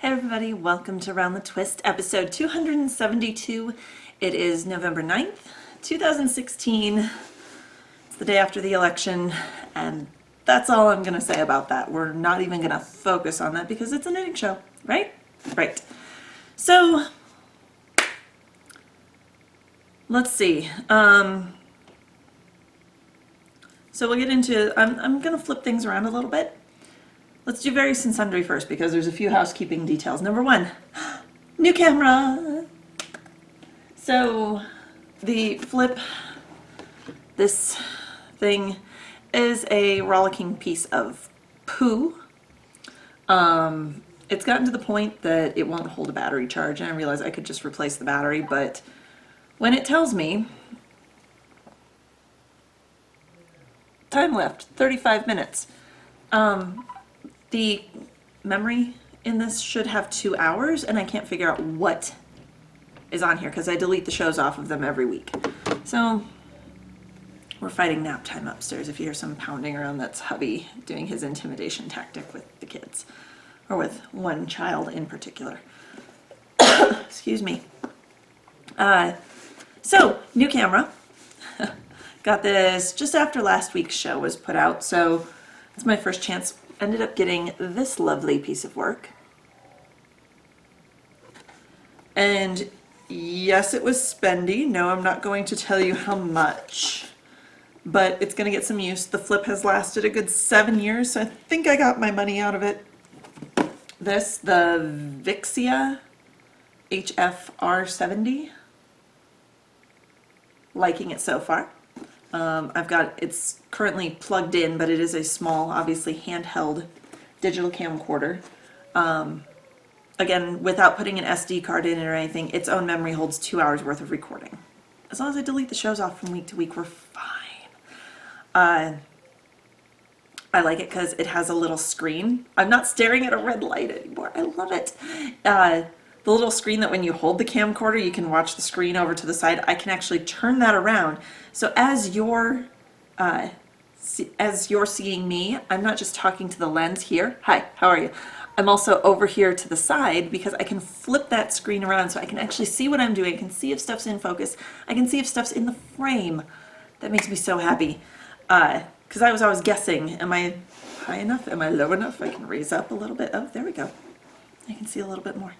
Hey everybody, welcome to Round the Twist, episode 272. It is November 9th, 2016. It's the day after the election, and that's all I'm going to say about that. We're not even going to focus on that because it's a knitting show, right? Right. So, let's see. So we'll get into, I'm going to flip things around a little bit. Let's do various and sundry first because there's a few housekeeping details. Number one, new camera. So the flip, this thing is a rollicking piece of poo. It's gotten to the point that it won't hold a battery charge, and I realized I could just replace the battery, but when it tells me time left 35 minutes, the memory in this should have 2 hours, and I can't figure out what is on here because I delete the shows off of them every week. So we're fighting nap time upstairs. If you hear some pounding around, that's hubby doing his intimidation tactic with the kids, or with one child in particular. Excuse me. So new camera. Got this just after last week's show was put out, so it's my first chance. Ended up getting this lovely piece of work. And yes, it was spendy. No, I'm not going to tell you how much, but it's going to get some use. The flip has lasted a good 7 years, so I think I got my money out of it. This, the Vixia HFR70. Liking it so far. It's currently plugged in, but it is a small, obviously handheld digital camcorder. Again, without putting an SD card in it or anything, its own memory holds 2 hours worth of recording. As long as I delete the shows off from week to week, we're fine. I like it because it has a little screen. I'm not staring at a red light anymore. I love it. The little screen that when you hold the camcorder, you can watch the screen over to the side. I can actually turn that around. So as you're seeing me, I'm not just talking to the lens here. Hi, how are you? I'm also over here to the side because I can flip that screen around so I can actually see what I'm doing. I can see if stuff's in focus. I can see if stuff's in the frame. That makes me so happy. Because I was always guessing, am I high enough? Am I low enough? I can raise up a little bit. Oh, there we go. I can see a little bit more.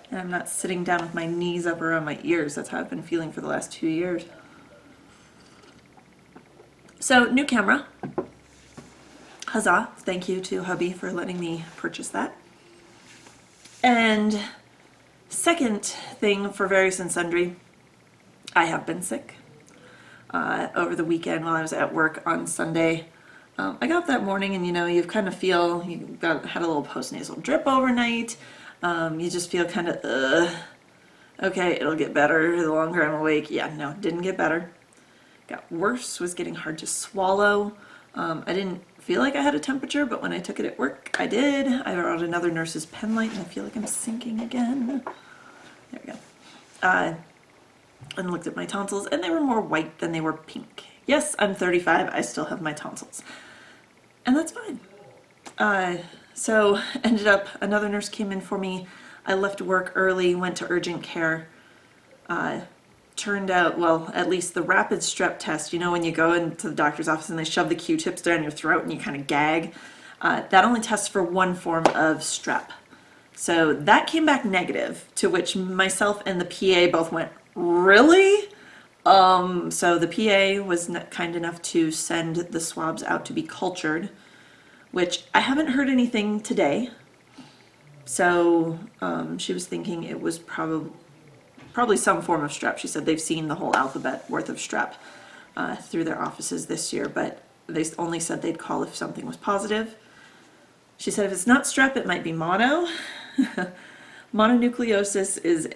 And I'm not sitting down with my knees up around my ears. That's how I've been feeling for the last 2 years. So, new camera. Huzzah. Thank you to hubby for letting me purchase that. And second thing for various and sundry, I have been sick. Over the weekend while I was at work on Sunday, I got up that morning and you kind of feel, had a little postnasal drip overnight. You just feel kind of, okay, it'll get better the longer I'm awake. Yeah, no, didn't get better. Got worse, was getting hard to swallow. I didn't feel like I had a temperature, but when I took it at work, I did. I brought another nurse's pen light, and I feel like I'm sinking again. There we go. And looked at my tonsils, and they were more white than they were pink. Yes, I'm 35, I still have my tonsils. And that's fine. So ended up, another nurse came in for me. I left work early, went to urgent care. Turned out, well, at least the rapid strep test, when you go into the doctor's office and they shove the Q-tips down your throat and you kind of gag, that only tests for one form of strep. So that came back negative, to which myself and the PA both went, really? So the PA was kind enough to send the swabs out to be cultured, which I haven't heard anything today. So she was thinking it was probably some form of strep. She said they've seen the whole alphabet worth of strep through their offices this year, but they only said they'd call if something was positive. She said if it's not strep, it might be mono. Mononucleosis is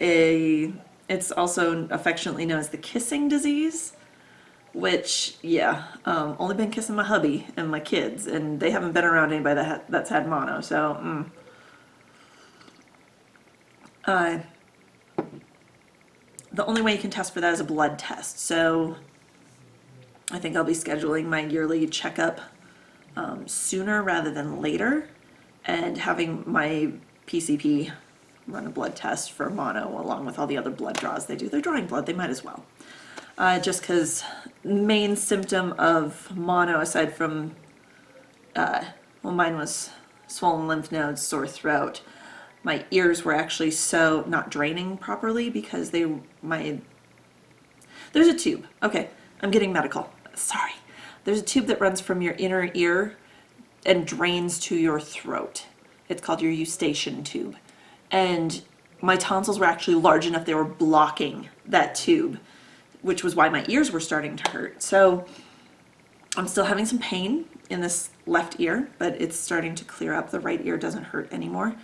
it's also affectionately known as the kissing disease, which, yeah, only been kissing my hubby and my kids, and they haven't been around anybody that's had mono, so, the only way you can test for that is a blood test, so I think I'll be scheduling my yearly checkup sooner rather than later, and having my PCP, run a blood test for mono along with all the other blood draws they do. They're drawing blood, they might as well. Just because main symptom of mono, aside from, well, mine was swollen lymph nodes, sore throat. My ears were actually so not draining properly because there's a tube. Okay, I'm getting medical. Sorry. There's a tube that runs from your inner ear and drains to your throat. It's called your eustachian tube. And my tonsils were actually large enough they were blocking that tube, which was why my ears were starting to hurt. So I'm still having some pain in this left ear, but it's starting to clear up. The right ear doesn't hurt anymore.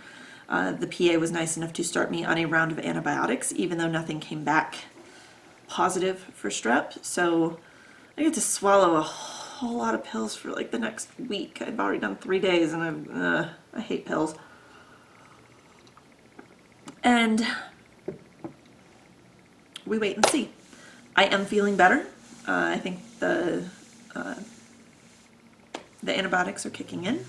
The PA was nice enough to start me on a round of antibiotics, even though nothing came back positive for strep. So I get to swallow a whole lot of pills for like the next week. I've already done 3 days and I hate pills. And we wait and see. I am feeling better. I think the antibiotics are kicking in.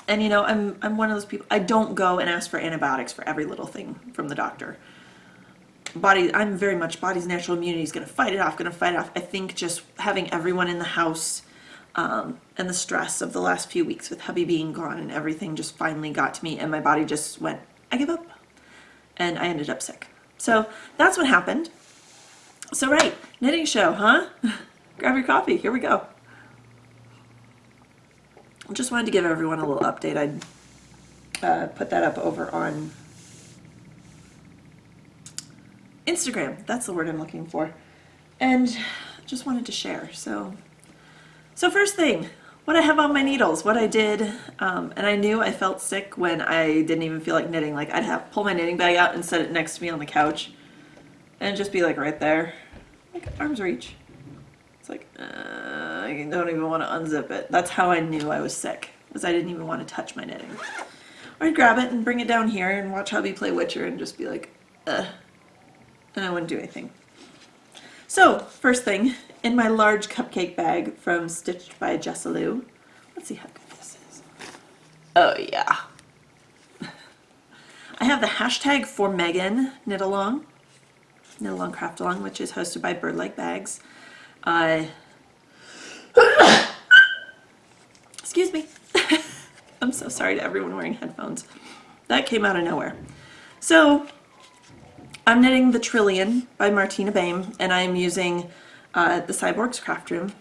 And you know, I'm one of those people, I don't go and ask for antibiotics for every little thing from the doctor. I'm very much body's natural immunity is going to fight it off, I think just having everyone in the house and the stress of the last few weeks with hubby being gone and everything just finally got to me, and my body just went, I give up. And I ended up sick. So that's what happened. So right, knitting show, huh? Grab your coffee, here we go. Just wanted to give everyone a little update. I'd put that up over on Instagram. That's the word I'm looking for. And just wanted to share. So first thing, what I have on my needles, what I did, and I knew I felt sick when I didn't even feel like knitting. Like I'd pull my knitting bag out and set it next to me on the couch and just be like right there, like arm's reach. It's like, I don't even want to unzip it. That's how I knew I was sick, because I didn't even want to touch my knitting. Or I'd grab it and bring it down here and watch hubby play Witcher and just be like, and I wouldn't do anything. So, first thing, in my large cupcake bag from Stitched by Jessalou. Let's see how good this is. Oh yeah. I have the hashtag for Megan Knit Along Craft Along, which is hosted by Birdlike Bags. Excuse me. I'm so sorry to everyone wearing headphones. That came out of nowhere. So I'm knitting the Trillion by Martina Baim, and I'm using the Cyborgs Craft Room,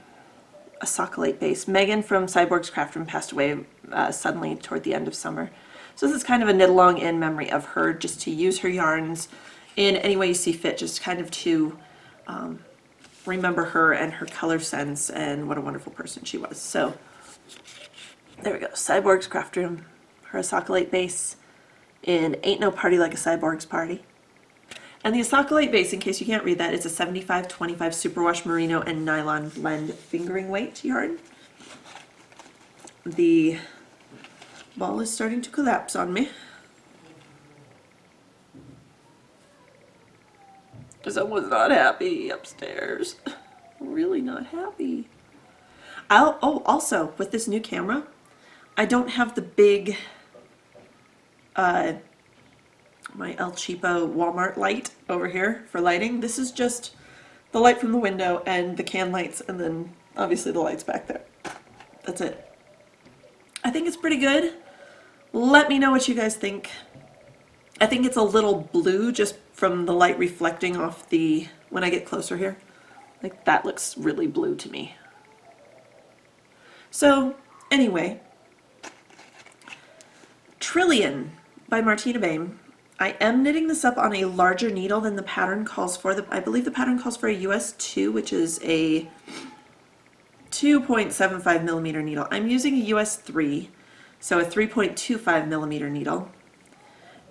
a Socolate base. Megan from Cyborgs Craft Room passed away suddenly toward the end of summer. So this is kind of a knit along in memory of her, just to use her yarns in any way you see fit, just kind of to remember her and her color sense and what a wonderful person she was. So there we go, Cyborgs Craft Room, her Socolate base in Ain't No Party Like a Cyborgs Party. And the Socolate base, in case you can't read that, it's a 75-25 superwash merino and nylon blend fingering weight yarn. The ball is starting to collapse on me, because I was not happy upstairs. Really not happy. Also, with this new camera, I don't have the big, my El Cheapo Walmart light over here for lighting. This is just the light from the window and the can lights, and then obviously the lights back there. That's it. I think it's pretty good. Let me know what you guys think. I think it's a little blue just from the light reflecting off the, when I get closer here. Like that looks really blue to me. So anyway, Trillion by Martina Baim. I am knitting this up on a larger needle than the pattern calls for. I believe the pattern calls for a US 2, which is a 2.75 millimeter needle. I'm using a US 3, so a 3.25 millimeter needle.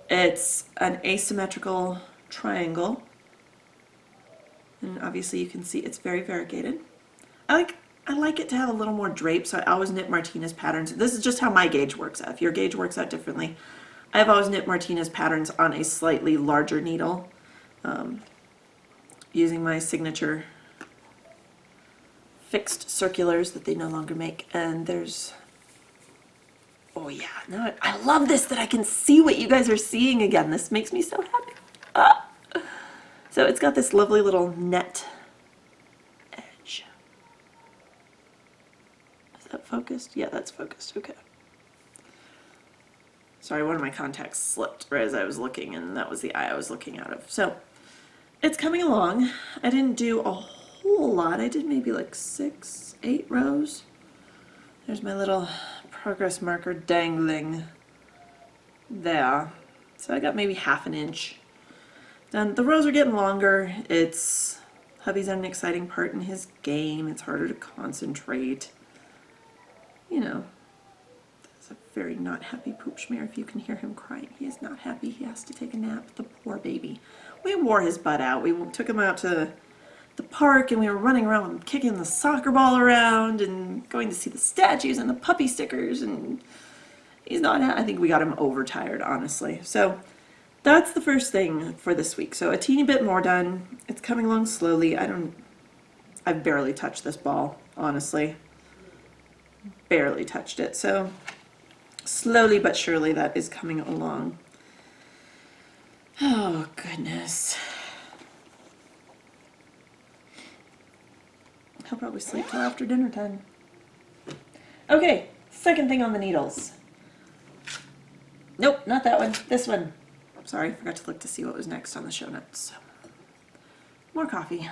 It's an asymmetrical triangle, and obviously you can see it's very variegated. I like it to have a little more drape, so I always knit Martina's patterns. This is just how my gauge works out. If your gauge works out differently, I've always knit Martina's patterns on a slightly larger needle, using my signature fixed circulars that they no longer make. And there's Oh yeah, no, I love this that I can see what you guys are seeing again. This makes me so happy. Ah. So it's got this lovely little net edge. Is that focused? Yeah, that's focused. Okay. Sorry, one of my contacts slipped right as I was looking, and that was the eye I was looking out of. So it's coming along. I didn't do a whole lot. I did maybe like 6, 8 rows. There's my little progress marker dangling there. So I got maybe half an inch. Then the rows are getting longer. Hubby's on an exciting part in his game. It's harder to concentrate. You know, that's a very not happy poop schmear. If you can hear him crying, he is not happy. He has to take a nap. The poor baby. We wore his butt out. We took him out to the park and we were running around and kicking the soccer ball around and going to see the statues and the puppy stickers, and he's not, I think we got him overtired, honestly. So that's the first thing for this week. So a teeny bit more done. It's coming along slowly. I've barely touched this ball, honestly. Barely touched it. So slowly but surely that is coming along. Oh, goodness. He'll probably sleep till after dinner time. Okay, second thing on the needles. Nope, not that one. This one. Sorry, I forgot to look to see what was next on the show notes. More coffee.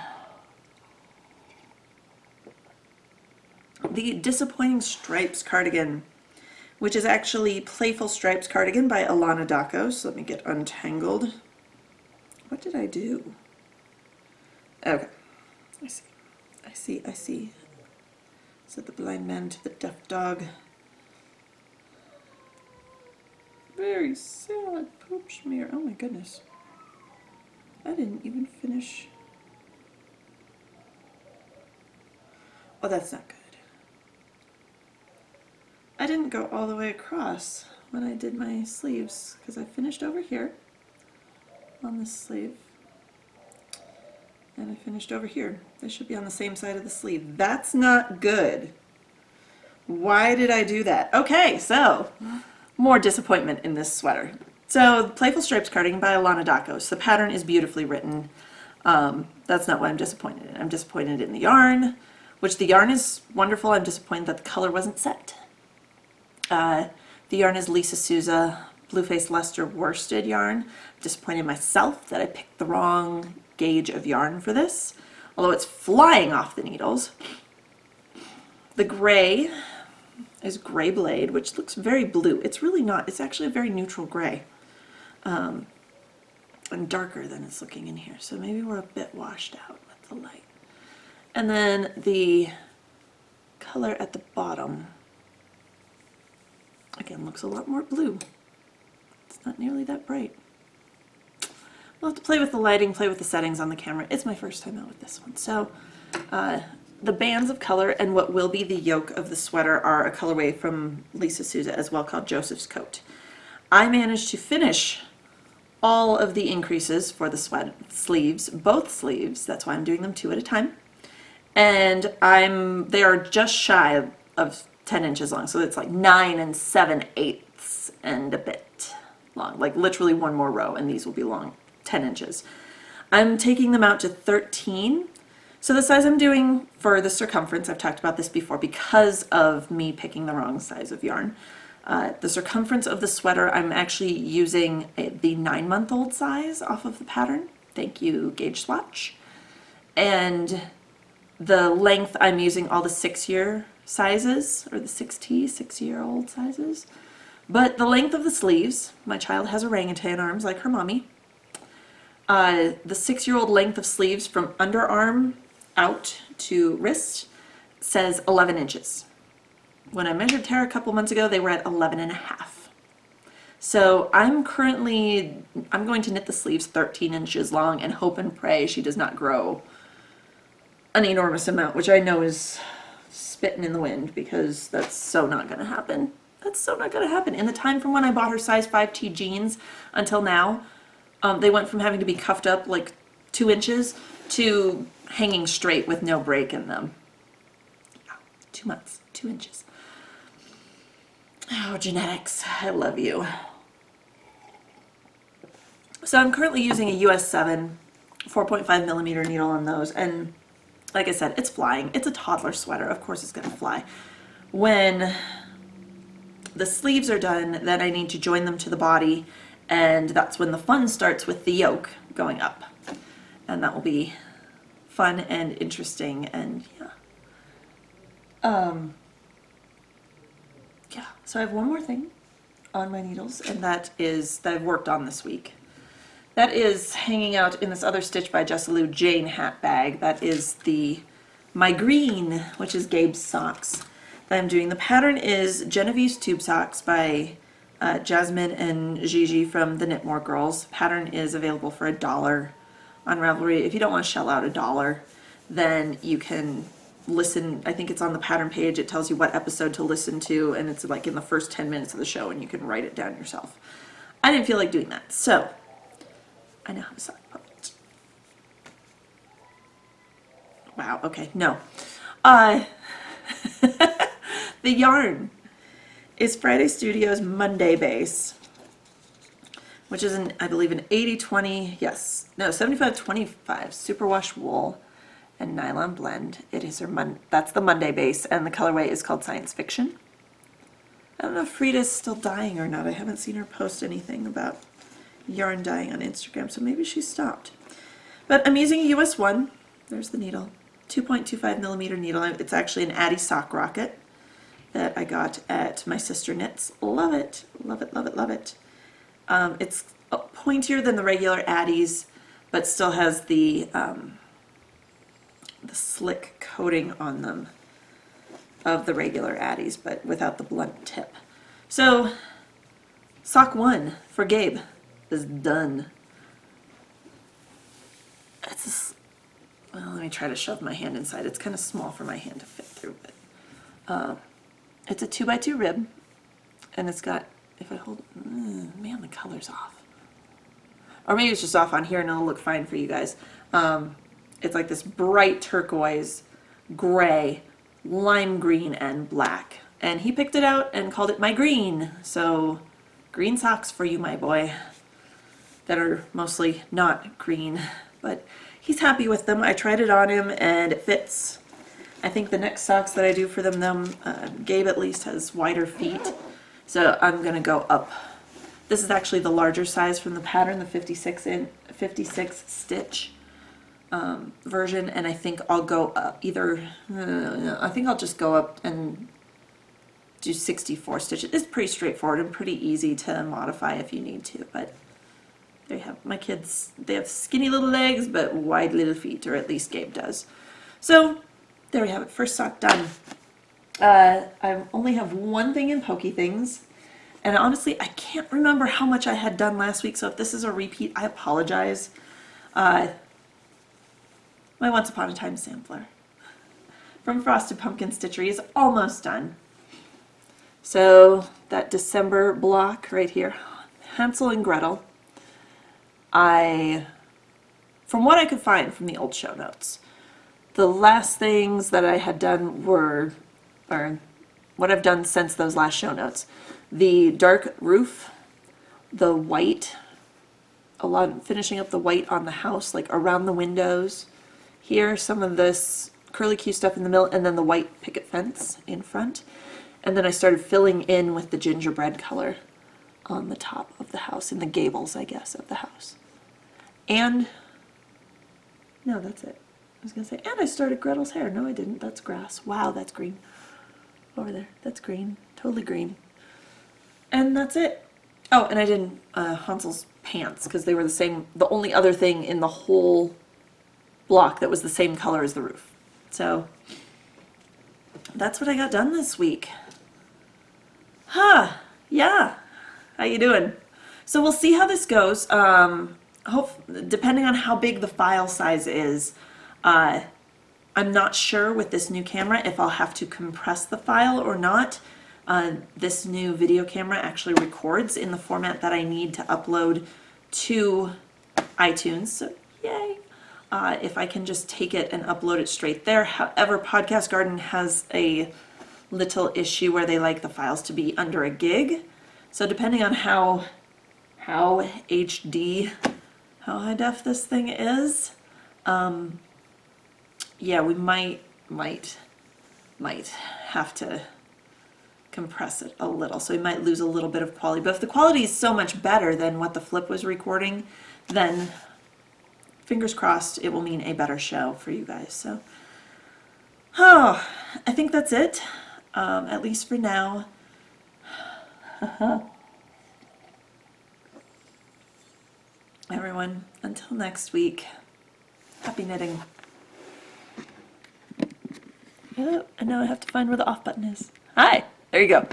The Disappointing Stripes cardigan, which is actually Playful Stripes cardigan by Alana Dacco. So let me get untangled. What did I do? Okay, I see. Said the blind man to the deaf dog. Very sad poop schmear. Oh my goodness. I didn't even finish. Oh, that's not good. I didn't go all the way across when I did my sleeves because I finished over here on this sleeve. And I finished over here. They should be on the same side of the sleeve. That's not good. Why did I do that? Okay, so more disappointment in this sweater. So Playful Stripes cardigan by Alana Dacco. So the pattern is beautifully written. That's not what I'm disappointed in. I'm disappointed in the yarn, which the yarn is wonderful. I'm disappointed that the color wasn't set. The yarn is Lisa Souza Blueface Leicester worsted yarn. I'm disappointed in myself that I picked the wrong gauge of yarn for this, although it's flying off the needles. The gray is Gray Blade, which looks very blue. It's really not. It's actually a very neutral gray, and darker than it's looking in here. So maybe we're a bit washed out with the light. And then the color at the bottom, again, looks a lot more blue. It's not nearly that bright. We'll have to play with the lighting, play with the settings on the camera. It's my first time out with this one. So the bands of color and what will be the yoke of the sweater are a colorway from Lisa Souza as well, called Joseph's Coat. I managed to finish all of the increases for the sleeves, both sleeves. That's why I'm doing them 2 at a time. And they are just shy of 10 inches long. So it's like 9 7/8 and a bit long, like literally one more row, and these will be long 10 inches. I'm taking them out to 13. So the size I'm doing for the circumference, I've talked about this before because of me picking the wrong size of yarn. The circumference of the sweater, I'm actually using the 9-month-old size off of the pattern. Thank you, Gauge Swatch. And the length, I'm using all the 6-year sizes, or the 6T, 6-year-old sizes. But the length of the sleeves, my child has orangutan arms like her mommy. The 6-year-old length of sleeves from underarm out to wrist says 11 inches. When I measured Tara a couple months ago, they were at 11.5. So I'm going to knit the sleeves 13 inches long and hope and pray she does not grow an enormous amount, which I know is spitting in the wind because that's so not going to happen. That's so not going to happen. In the time from when I bought her size 5T jeans until now, they went from having to be cuffed up like 2 inches to hanging straight with no break in them. Yeah, 2 months, 2 inches. Oh, genetics, I love you. So I'm currently using a US 7 4.5 millimeter needle on those, and like I said, it's flying. It's a toddler sweater, of course it's gonna fly. When the sleeves are done, then I need to join them to the body, and that's when the fun starts with the yoke going up. And that will be fun and interesting, and yeah, so I have one more thing on my needles, and that I've worked on this week. That is hanging out in this other Stitch by Jessalou Jane hat bag. That is my green, which is Gabe's socks that I'm doing. The pattern is Genevieve's Tube Socks by Jasmine and Gigi from the Knitmore Girls. Pattern is available for $1 on Ravelry. If you don't want to shell out $1, then you can listen. I think it's on the pattern page. It tells you what episode to listen to, and it's like in the first 10 minutes of the show, and you can write it down yourself. I didn't feel like doing that, so I now have a sock puppet. Wow, okay, no. The yarn is Friday Studios Monday Base, which is I believe an 80-20, 75-25 superwash wool and nylon blend. It is that's the Monday Base, and the colorway is called Science Fiction. I don't know if Frida's still dyeing or not. I haven't seen her post anything about yarn dyeing on Instagram, so maybe she stopped. But I'm using a US 1. There's the needle. 2.25 millimeter needle. It's actually an Addie sock rocket that I got at My Sister Knits. Love it. Love it, love it, love it. It's pointier than the regular Addies, but still has the slick coating on them of the regular Addies, but without the blunt tip. So, sock 1 for Gabe is done. Well, let me try to shove my hand inside. It's kind of small for my hand to fit through, but it's a 2x2 rib, and it's got, if I hold, man, the color's off. Or maybe it's just off on here and it'll look fine for you guys. It's like this bright turquoise, gray, lime green, and black. And he picked it out and called it my green. So, green socks for you, my boy. That are mostly not green, but he's happy with them. I tried it on him and it fits. I think the next socks that I do for them, Gabe at least has wider feet, so I'm gonna go up. This is actually the larger size from the pattern, the 56 stitch version, and I think I'll go up I think I'll just go up and do 64 stitches. It's pretty straightforward and pretty easy to modify if you need to, but there you have my kids. They have skinny little legs, but wide little feet, or at least Gabe does. So there we have it, first sock done. I only have one thing in Pokey Things, and honestly, I can't remember how much I had done last week, so if this is a repeat, I apologize. My Once Upon a Time sampler from Frosted Pumpkin Stitchery is almost done. So that December block right here, Hansel and Gretel, from what I could find from the old show notes, the last things that I had done were, or what I've done since those last show notes, the dark roof, the white, finishing up the white on the house, like around the windows. Here, some of this curly Q stuff in the middle, and then the white picket fence in front. And then I started filling in with the gingerbread color on the top of the house, in the gables, I guess, of the house. And, no, that's it. I was going to say, and I started Gretel's hair. No, I didn't. That's grass. Wow, that's green. Over there. That's green. Totally green. And that's it. Oh, and I did Hansel's pants, because they were the only other thing in the whole block that was the same color as the roof. So, that's what I got done this week. Yeah. How you doing? So we'll see how this goes. Depending on how big the file size is, I'm not sure with this new camera if I'll have to compress the file or not. This new video camera actually records in the format that I need to upload to iTunes, so yay. If I can just take it and upload it straight there. However, Podcast Garden has a little issue where they like the files to be under a gig. So depending on how HD, how high def this thing is, yeah, we might have to compress it a little. So we might lose a little bit of quality. But if the quality is so much better than what the Flip was recording, then fingers crossed it will mean a better show for you guys. So, oh, I think that's it, at least for now. Everyone, until next week, happy knitting. Oh, and now I have to find where the off button is. Hi, there you go.